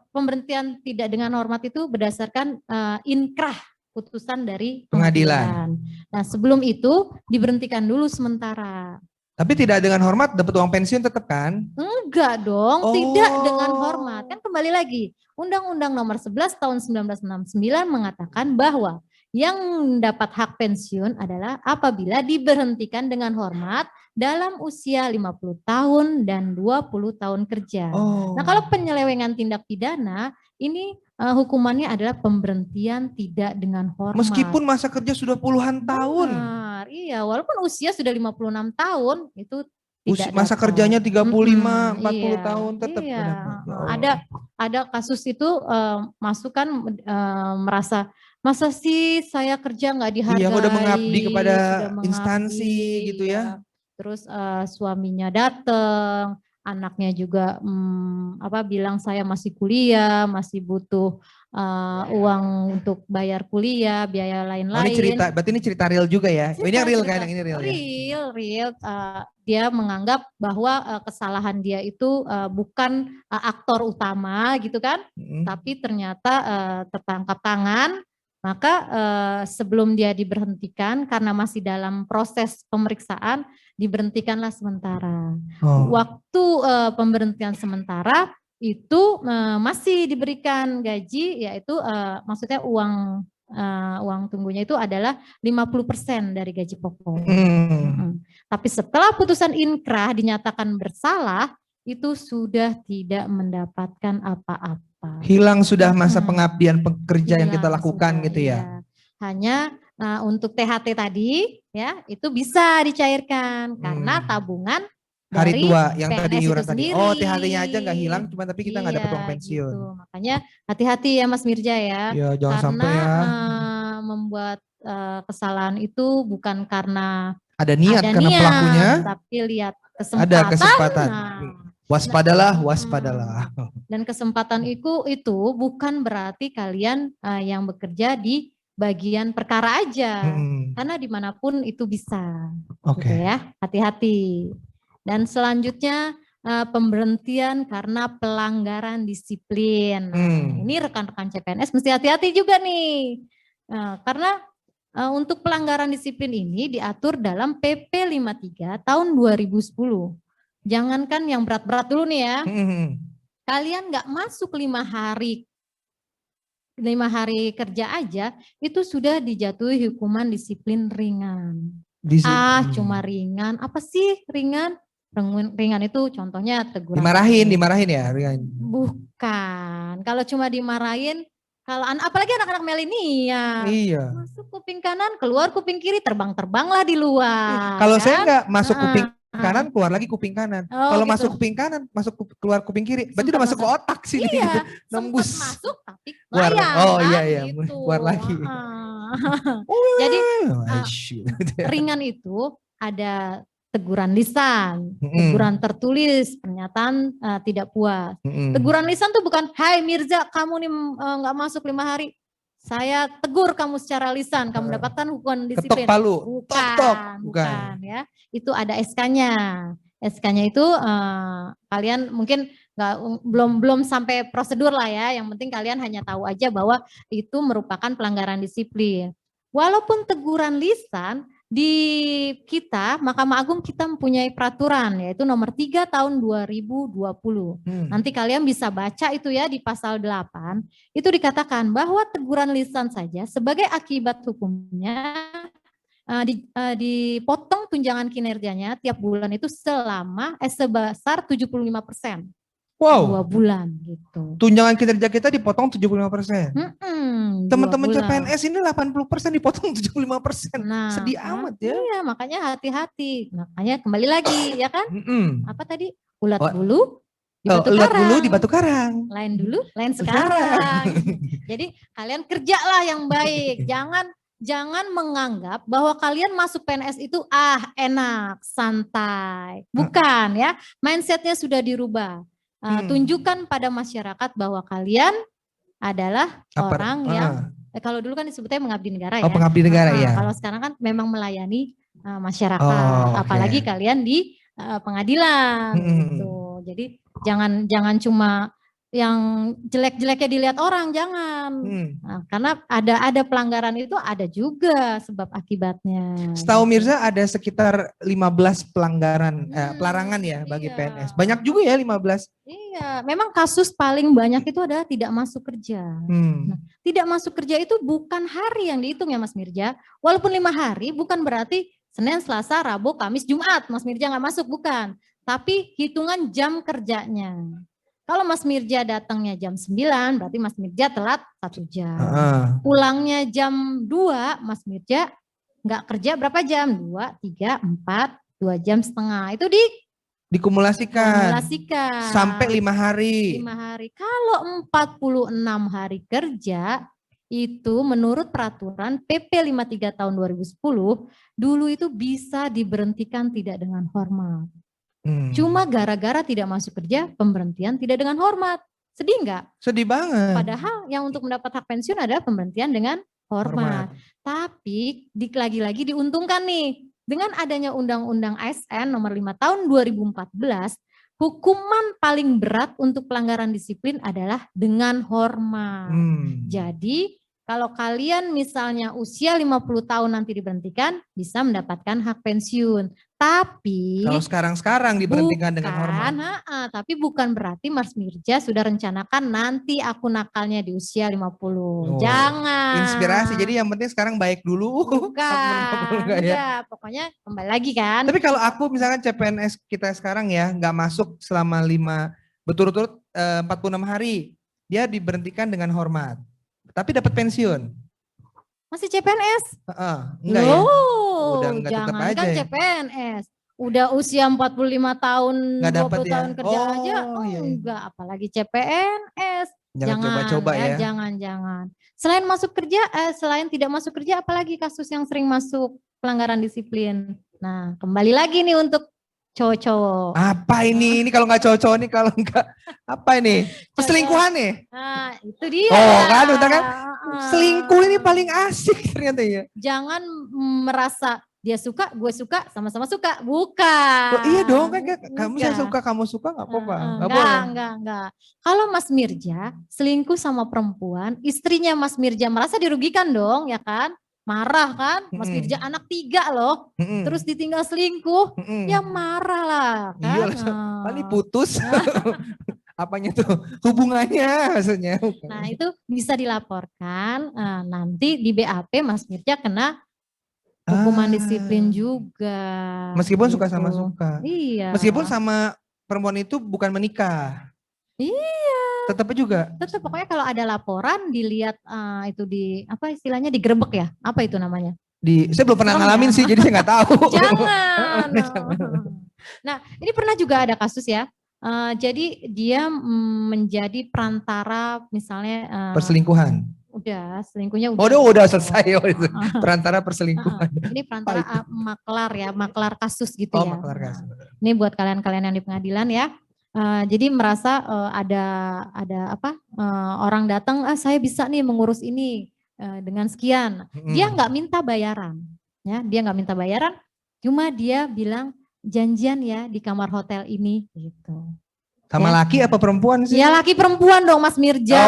pemberhentian tidak dengan hormat itu berdasarkan inkrah putusan dari pengadilan. Nah sebelum itu diberhentikan dulu sementara. Tapi tidak dengan hormat dapat uang pensiun tetap kan? Enggak dong, tidak dengan hormat. Kan kembali lagi, Undang-Undang Nomor 11 Tahun 1969 mengatakan bahwa yang dapat hak pensiun adalah apabila diberhentikan dengan hormat dalam usia 50 tahun dan 20 tahun kerja. Nah, kalau penyelewengan tindak pidana, ini hukumannya adalah pemberhentian tidak dengan hormat. Meskipun masa kerja sudah puluhan tahun. Benar, iya, walaupun usia sudah 56 tahun, itu tidak masa dapat. Kerjanya 35, 40 tahun tetap. Ada kasus itu masukan merasa, masa sih saya kerja nggak dihargai. Iya, udah mengabdi kepada instansi gitu ya. Terus suaminya datang, anaknya juga bilang saya masih kuliah, masih butuh uang untuk bayar kuliah, biaya lain-lain. Ini cerita, berarti ini cerita real juga ya? Ini yang real kan, yang ini real ya? Real. Dia menganggap bahwa kesalahan dia itu bukan aktor utama gitu kan, tapi ternyata tertangkap tangan. Maka sebelum dia diberhentikan karena masih dalam proses pemeriksaan, diberhentikanlah sementara. Waktu pemberhentian sementara itu masih diberikan gaji, yaitu maksudnya uang tunggunya itu adalah 50% dari gaji pokok. Tapi setelah putusan inkrah dinyatakan bersalah, itu sudah tidak mendapatkan apa-apa. Hilang sudah masa pengabdian pekerja yang kita lakukan sudah, gitu ya. Hanya untuk THT tadi ya itu bisa dicairkan karena tabungan hari dari tua yang PNS tadi iuran tadi. Sendiri. THT-nya aja nggak hilang, cuma tapi kita nggak dapat uang pensiun. Gitu. Makanya hati-hati ya Mas Mirja ya. Ya jangan sampai ya. Membuat kesalahan itu bukan karena ada niat karena pelakunya, tapi lihat kesempatan. Ada kesempatan. Waspadalah. Dan kesempatan itu bukan berarti kalian yang bekerja di bagian perkara aja, karena dimanapun itu bisa. Gitu ya, hati-hati. Dan selanjutnya pemberhentian karena pelanggaran disiplin. Ini rekan-rekan CPNS mesti hati-hati juga nih, karena untuk pelanggaran disiplin ini diatur dalam PP 53 tahun 2010. Jangankan yang berat-berat dulu nih ya. Kalian nggak masuk 5 hari kerja aja, itu sudah dijatuhi hukuman disiplin ringan. Cuma ringan. Apa sih ringan? Ringan itu contohnya teguran. Dimarahin ya ringan. Bukan. Kalau cuma dimarahin, kalau apalagi anak-anak milenial. Iya. Masuk kuping kanan, keluar kuping kiri, terbang-terbanglah di luar. Kalau saya nggak masuk kuping kanan, keluar lagi kuping kanan. Kalau gitu. masuk kuping kanan, keluar kuping kiri. Berarti udah masuk ke otak sini. Iya, nembus. Masuk tapi keluar. Iya, gitu. Keluar lagi. Jadi ringan itu ada teguran lisan, teguran tertulis, pernyataan tidak puas. Teguran lisan tuh bukan, hai Mirza, kamu nih nggak masuk 5 hari. Saya tegur kamu secara lisan, kamu dapatkan hukuman disiplin. Ketok palu. Bukan ya. Itu ada SK-nya. SK-nya itu kalian mungkin belum sampai prosedur lah ya. Yang penting kalian hanya tahu aja bahwa itu merupakan pelanggaran disiplin. Walaupun teguran lisan, di kita Mahkamah Agung kita mempunyai peraturan yaitu nomor 3 tahun 2020. Nanti kalian bisa baca itu ya di pasal 8. Itu dikatakan bahwa teguran lisan saja sebagai akibat hukumnya dipotong tunjangan kinerjanya tiap bulan itu sebesar 75%. Wow. 2 bulan gitu. Tunjangan kinerja kita dipotong 75%. Teman-teman 2 bulan. CPNS ini 80% dipotong 75%. Nah, sedih amat ya. Iya, makanya hati-hati. Makanya kembali lagi ya kan? Apa tadi? Ulat bulu di batu ulat karang. bulu di batu karang. Lain dulu, lain sekarang. Jadi kalian kerjalah yang baik. Jangan menganggap bahwa kalian masuk PNS itu enak, santai. Bukan ya. Mindsetnya sudah dirubah. Tunjukkan pada masyarakat bahwa kalian adalah orang yang kalau dulu kan disebutnya mengabdi negara ya. Pengabdi negara ya. Kalau sekarang kan memang melayani masyarakat, apalagi kalian di pengadilan gitu. Jadi jangan cuma yang jelek-jeleknya dilihat orang, jangan. Nah, karena ada pelanggaran itu ada juga sebab akibatnya. Setahu Mirza ada sekitar 15 pelarangan ya bagi PNS. Banyak juga ya 15. Iya, memang kasus paling banyak itu adalah tidak masuk kerja. Nah, tidak masuk kerja itu bukan hari yang dihitung ya Mas Mirja. Walaupun 5 hari bukan berarti Senin, Selasa, Rabu, Kamis, Jumat Mas Mirja nggak masuk, bukan. Tapi hitungan jam kerjanya. Kalau Mas Mirja datangnya jam 9, berarti Mas Mirja telat 1 jam. Pulangnya jam 2, Mas Mirja nggak kerja berapa jam? 2, 3, 4, 2 jam setengah. Itu dikumulasikan. Sampai 5 hari. 5 hari. Kalau 46 hari kerja, itu menurut peraturan PP 53 tahun 2010, dulu itu bisa diberhentikan tidak dengan hormat. Cuma gara-gara tidak masuk kerja, pemberhentian tidak dengan hormat. Sedih nggak? Sedih banget. Padahal yang untuk mendapat hak pensiun adalah pemberhentian dengan hormat. Tapi lagi-lagi diuntungkan nih. Dengan adanya Undang-Undang ASN nomor 5 tahun 2014, hukuman paling berat untuk pelanggaran disiplin adalah dengan hormat. Jadi kalau kalian misalnya usia 50 tahun nanti diberhentikan, bisa mendapatkan hak pensiun. Tapi kalau sekarang diberhentikan dengan hormat. Tapi bukan berarti Mas Mirja sudah rencanakan nanti aku nakalnya di usia 50. Jangan. Inspirasi. Jadi yang penting sekarang baik dulu. Bukan. Ya, pokoknya kembali lagi kan. Tapi kalau aku misalkan CPNS kita sekarang ya nggak masuk selama 5 berturut-turut 46 hari, dia diberhentikan dengan hormat. Tapi dapat pensiun. Masih CPNS? Enggak ya? Udah enggak tetap aja kan ya? CPNS. Udah usia 45 tahun, 20 tahun kerja aja. Enggak, apalagi CPNS. Jangan coba-coba ya. Jangan. Selain masuk kerja, selain tidak masuk kerja, apalagi kasus yang sering masuk pelanggaran disiplin. Nah, kembali lagi nih untuk cowok-cowok. Apa ini? Ini kalau nggak cowok-cowok nih, kalau nggak apa ini? Perselingkuhan nih. Nah, itu dia. Kan, udah kan? Selingkuh ini paling asik ternyata ya. Jangan merasa dia suka, gue suka, sama-sama suka. Bukan. Iya dong, kan kamu saya suka, kamu suka nggak apa-apa. Enggak. Kalau Mas Mirja selingkuh sama perempuan, istrinya Mas Mirja merasa dirugikan dong, ya kan? Marah kan, Mas Mirja anak 3 loh, terus ditinggal selingkuh, ya marah lah kan. Iya, paling putus. Apanya tuh hubungannya maksudnya. Nah itu bisa dilaporkan, nanti di BAP Mas Mirja kena hukuman disiplin juga. Meskipun suka sama suka. Iya. Meskipun sama perempuan itu bukan menikah. Iya. Tetap juga. Tetap, pokoknya kalau ada laporan dilihat itu apa istilahnya digerebek ya? Apa itu namanya? Saya belum pernah ngalamin sih, jadi saya nggak tahu. Jangan. Nah, ini pernah juga ada kasus ya. Jadi dia menjadi perantara misalnya perselingkuhan. Udah, selingkuhnya udah. Udah selesai. Perantara perselingkuhan. Ini perantara maklar ya, maklar kasus gitu ya. Maklar kasus. Ini buat kalian-kalian yang di pengadilan ya. Jadi merasa ada orang datang, saya bisa nih mengurus ini dengan sekian. Dia nggak minta bayaran, ya. Dia nggak minta bayaran, cuma dia bilang janjian ya di kamar hotel ini, gitu. Sama ya. Laki apa perempuan sih? Ya laki perempuan dong Mas Mirja.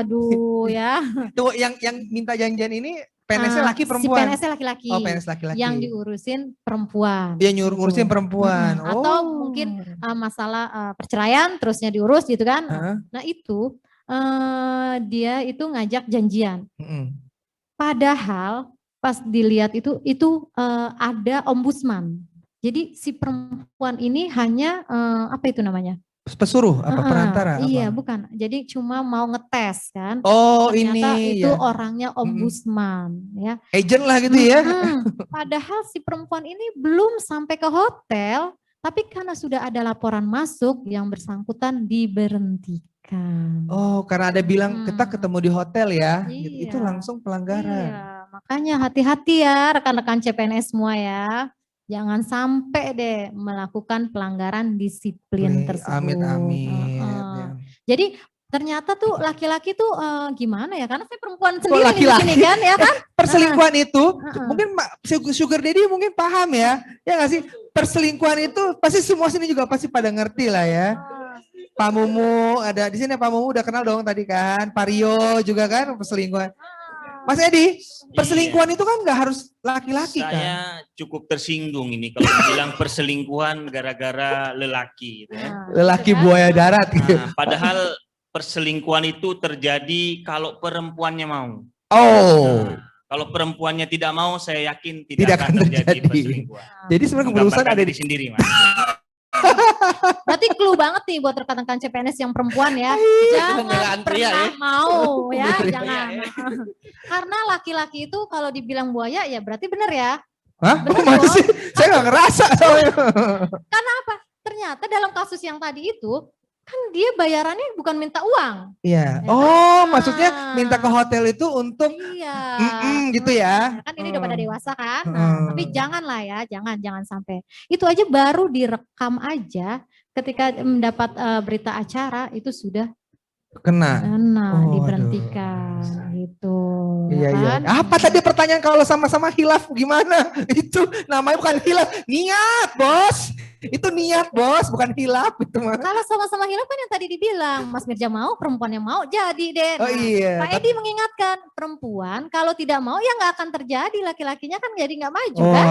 Aduh ya. Tuh yang minta janjian ini PNS-nya laki perempuan? Si PNS-nya laki-laki. Oh, PNS laki-laki. Yang diurusin perempuan. Dia ngurusin perempuan. Atau mungkin masalah perceraian terusnya diurus gitu kan. Nah itu dia itu ngajak janjian. Padahal pas dilihat itu ada ombudsman. Jadi si perempuan ini hanya apa itu namanya? Pesuruh apa perantara? Iya, apa? bukan. Jadi cuma mau ngetes kan. Oh, ternyata ini itu ya. orangnya ombudsman ya. Agent lah gitu ya. Padahal si perempuan ini belum sampai ke hotel, tapi karena sudah ada laporan masuk yang bersangkutan diberhentikan. Oh, karena ada bilang kita ketemu di hotel ya. Iya. Itu langsung pelanggaran. Iya, makanya hati-hati ya rekan-rekan CPNS semua ya. Jangan sampai deh melakukan pelanggaran disiplin tersebut. Amit-amit. Jadi ternyata tuh laki-laki tuh gimana ya? Karena saya perempuan sendiri di sini kan ya kan. Perselingkuhan itu mungkin Sugar Daddy mungkin paham ya. Ya nggak sih? Perselingkuhan itu pasti semua sini juga pasti pada ngerti lah ya. Pak Mumu ada di sini, Pak Mumu udah kenal dong tadi kan. Pak Rio juga kan perselingkuhan. Mas Edi, perselingkuhan itu kan nggak harus laki-laki kan? Saya cukup tersinggung ini kalau bilang perselingkuhan gara-gara lelaki. Gitu ya. Lelaki buaya darat. Gitu. Padahal perselingkuhan itu terjadi kalau perempuannya mau. Oh. Kalau perempuannya tidak mau, saya yakin tidak akan terjadi perselingkuhan. Jadi sebenarnya keputusan ada di sendiri, Mas. Berarti clue banget nih buat rekan-rekan CPNS yang perempuan ya. Jangan pernah mau ya, jangan. Karena laki-laki itu kalau dibilang buaya ya berarti benar ya. Hah? Oh, masih? Saya nggak ngerasa soalnya. Karena apa? Ternyata dalam kasus yang tadi itu kan dia bayarannya bukan minta uang. Iya. Oh, maksudnya minta ke hotel itu untuk gitu ya. Kan ini udah pada dewasa kan. Nah, tapi janganlah ya, jangan sampai. Itu aja baru direkam aja ketika mendapat berita acara itu sudah kena diberhentikan gitu. Iya, kan? iya. Apa tadi pertanyaan kalau sama-sama hilaf gimana? Itu namanya bukan hilaf, niat, Bos. Itu niat, Bos, bukan hilaf itu mah. Kalau sama-sama hilaf kan yang tadi dibilang, Mas Mirja mau, perempuan yang mau, jadi deh. Nah, iya. Pak Edi mengingatkan, perempuan kalau tidak mau ya nggak akan terjadi, laki-lakinya kan jadi nggak maju kan.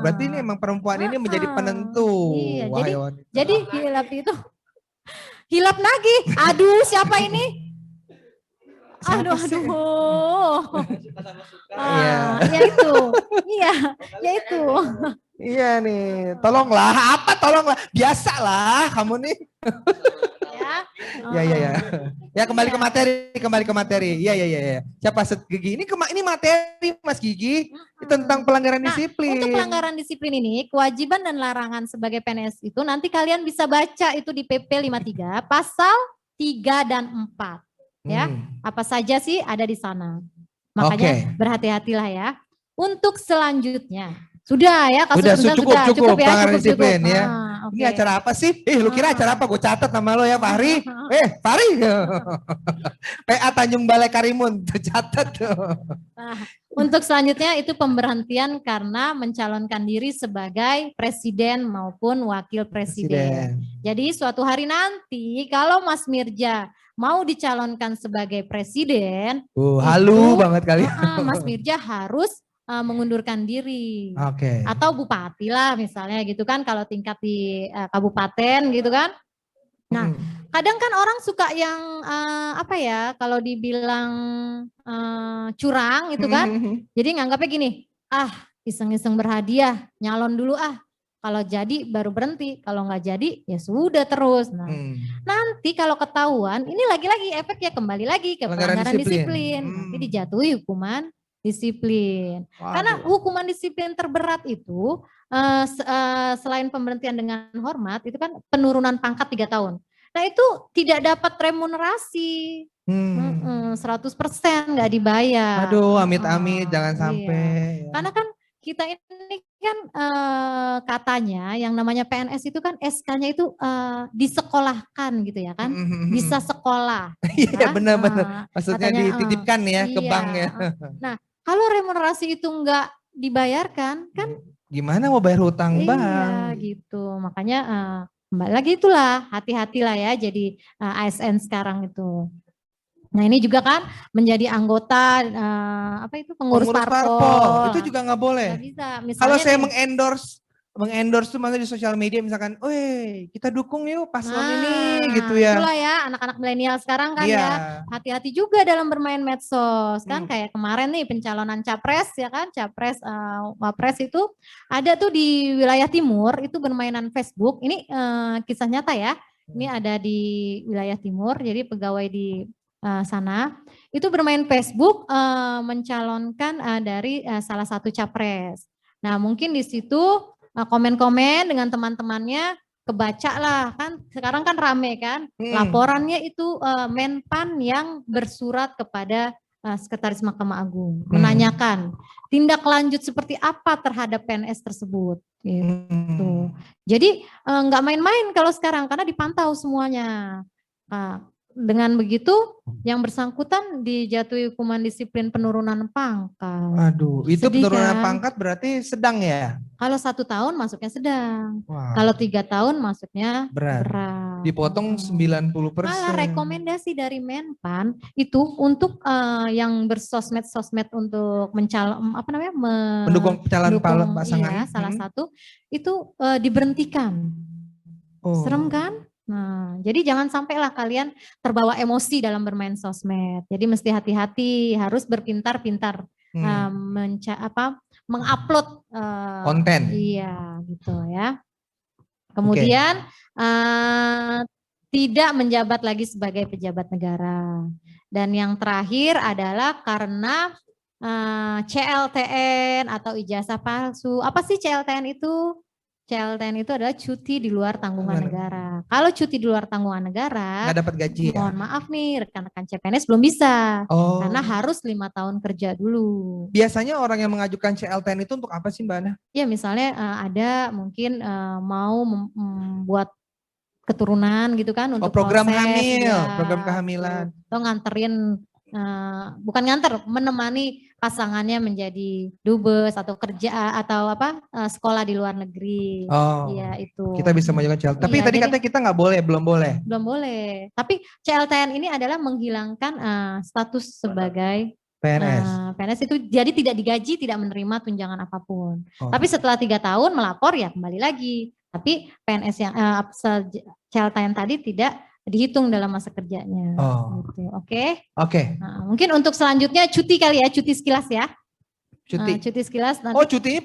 Berarti ini emang perempuan ini menjadi penentu. Iya, jadi hilaf itu, hilaf lagi, aduh siapa ini? Aduh. Ya itu. Ya itu. Iya nih, tolonglah, biasalah kamu nih. Ya. Ya kembali ke materi. Iya. Siapa Gigi? Ini materi Mas Gigi tentang pelanggaran disiplin. Untuk pelanggaran disiplin ini, kewajiban dan larangan sebagai PNS itu nanti kalian bisa baca itu di PP 53 pasal 3 dan 4. Ya, apa saja sih ada di sana. Makanya berhati-hatilah ya. Untuk selanjutnya, sudah ya kasus cukup ya, disiplin ya. Ini acara apa sih? Lu kira acara apa? Gue catat nama lo ya, Fahri. Fahri. PA Tanjung Balai Karimun, catat. Untuk selanjutnya itu pemberhentian karena mencalonkan diri sebagai presiden maupun wakil presiden. Jadi suatu hari nanti kalau Mas Mirja mau dicalonkan sebagai presiden, halu banget kali. Mas Mirja harus mengundurkan diri. Atau bupati lah misalnya gitu kan, kalau tingkat di kabupaten gitu kan. Nah, kadang kan orang suka yang apa ya, kalau dibilang curang gitu kan. Jadi nganggapnya gini, iseng-iseng berhadiah, nyalon dulu Kalau jadi baru berhenti, kalau nggak jadi ya sudah terus. Nah, nanti kalau ketahuan, ini lagi-lagi efeknya kembali lagi ke pelanggaran disiplin. Nanti dijatuhi hukuman disiplin. Karena hukuman disiplin terberat itu selain pemberhentian dengan hormat, itu kan penurunan pangkat 3 tahun. Nah itu tidak dapat remunerasi. 100% nggak dibayar. Aduh, amit-amit jangan sampai. Iya. Karena kan kita ini kan katanya yang namanya PNS itu kan SK-nya itu disekolahkan gitu ya kan, bisa sekolah. Iya benar-benar, maksudnya dititipkan ya ke bank ya. Nah kalau remunerasi itu enggak dibayarkan kan gimana mau bayar hutang bank? Iya gitu, makanya kembali lagi itulah, hati-hatilah ya jadi ASN sekarang itu. Nah ini juga kan menjadi anggota pengurus parpol. Itu juga nggak boleh. Nggak bisa. Misalnya kalau saya mengendorse mengendorse tuh maksudnya di sosial media misalkan, "Woi, kita dukung yuk paslon ini," gitu ya. Itulah ya anak-anak milenial sekarang kan Iya. ya. Hati-hati juga dalam bermain medsos kan, kayak kemarin nih pencalonan capres ya kan, capres wapres itu ada tuh di wilayah timur itu bermainan Facebook. Ini kisah nyata ya. Ini ada di wilayah timur, jadi pegawai di sana itu bermain Facebook mencalonkan dari salah satu capres. Nah, mungkin di situ komen-komen dengan teman-temannya kebaca lah kan, sekarang kan rame kan, laporannya itu Menpan yang bersurat kepada Sekretaris Mahkamah Agung menanyakan tindak lanjut seperti apa terhadap PNS tersebut gitu. Jadi nggak main-main kalau sekarang karena dipantau semuanya. Nah, dengan begitu yang bersangkutan dijatuhi hukuman disiplin penurunan pangkat. Aduh, itu Sedih penurunan kan? pangkat berarti sedang ya? Kalau 1 tahun masuknya sedang. Wah, Kalau 3 tahun masuknya berat. berat. Dipotong 90%. Malah rekomendasi dari Menpan itu untuk yang bersosmed-sosmed untuk Mendukung calon pasangan. Iya, salah satu itu diberhentikan. Serem kan? Nah, jadi jangan sampailah kalian terbawa emosi dalam bermain sosmed. Jadi mesti hati-hati, harus berpintar-pintar mengupload konten. Iya, gitu ya. Kemudian tidak menjabat lagi sebagai pejabat negara. Dan yang terakhir adalah karena CLTN atau ijazah palsu. Apa sih CLTN itu? CLTN itu adalah cuti di luar tanggungan negara. Kalau cuti di luar tanggungan negara, nggak dapat gaji ya? Mohon maaf nih, rekan-rekan CPNS belum bisa. Karena harus 5 tahun kerja dulu. Biasanya orang yang mengajukan CLTN itu untuk apa sih Mbak Ana? Ya misalnya ada mungkin mau membuat keturunan gitu kan untuk program proses, hamil, ya, program kehamilan. Atau nganterin, bukan nganter, menemani pasangannya menjadi dubes atau kerja atau sekolah di luar negeri. Iya itu. Kita bisa mengajukan CLTN. Tapi tadi katanya kita nggak boleh, belum boleh. Belum boleh. Tapi CLTN ini adalah menghilangkan status sebagai PNS. PNS itu jadi tidak digaji, tidak menerima tunjangan apapun. Tapi setelah 3 tahun melapor ya kembali lagi. Tapi PNS yang CLTN tadi tidak dihitung dalam masa kerjanya. Gitu. Oke. Nah, mungkin untuk selanjutnya cuti kali ya, cuti sekilas ya. Cuti sekilas. Nanti cutinya